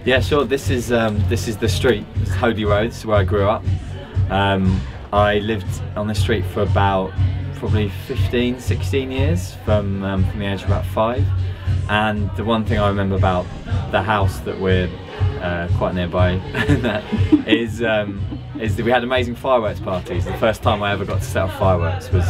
Yeah, sure. This is the street. This is Hoadley Road. This is where I grew up. I lived on this street for about probably 15, 16 years from the age of about 5. And the one thing I remember about the house that we're quite nearby is that we had amazing fireworks parties. The first time I ever got to set off fireworks was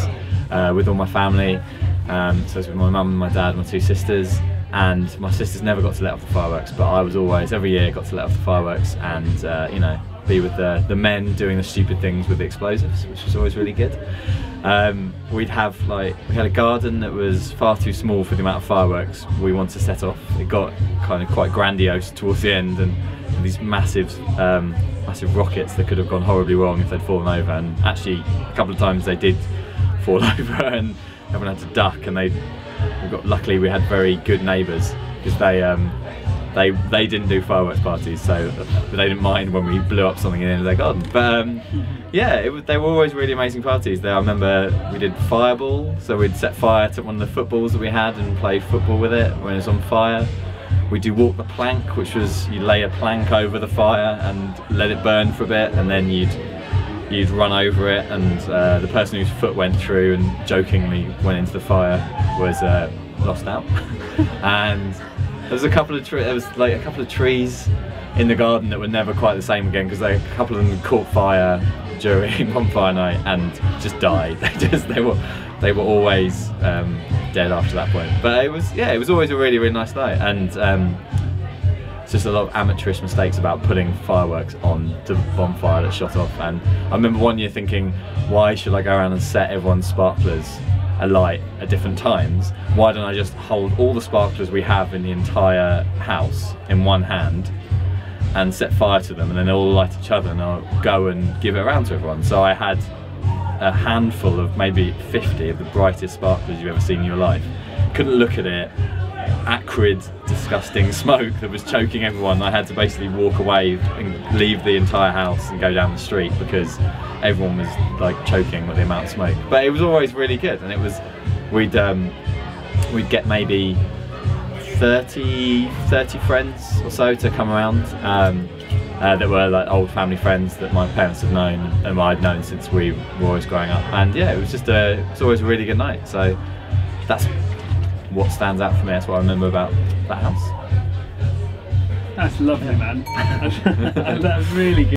with all my family. So it was with my mum and my dad and my 2 sisters. And my sisters never got to let off the fireworks, but I was always, every year, got to let off the fireworks and you know, be with the men doing the stupid things with the explosives, which was always really good. We had a garden that was far too small for the amount of fireworks we wanted to set off. It got kind of quite grandiose towards the end, and these massive rockets that could have gone horribly wrong if they'd fallen over. And actually, a couple of times they did fall over, and everyone had to duck. And luckily we had very good neighbours, because they didn't do fireworks parties, so they didn't mind when we blew up something in their garden. But yeah, they were always really amazing parties. I remember we did fireball, so we'd set fire to one of the footballs that we had and play football with it when it was on fire. We do walk the plank, which was you lay a plank over the fire and let it burn for a bit, and then you'd run over it, and the person whose foot went through and jokingly went into the fire was lost out. And there was a couple of trees in the garden that were never quite the same again, because a couple of them caught fire during bonfire night and just died. They were always dead after that point. But it was always a really, really nice night. And it's just a lot of amateurish mistakes about putting fireworks on the bonfire that shot off. And I remember one year thinking, why should I go around and set everyone's sparklers alight at different times? Why don't I just hold all the sparklers we have in the entire house in one hand and set fire to them, and then they'll all light each other, and I'll go and give it around to everyone. So I had a handful of maybe 50 of the brightest sparklers you've ever seen in your life. Couldn't look at it. Acrid, disgusting smoke that was choking everyone. I had to basically walk away and leave the entire house and go down the street because everyone was like choking with the amount of smoke. But it was always really good, and it was we'd get maybe 30 friends or so to come around that were like old family friends that my parents had known and I'd known since we were always growing up. And yeah, it was always a really good night. So that's what stands out for me. That's what I remember about that house. That's lovely, man. That's really good.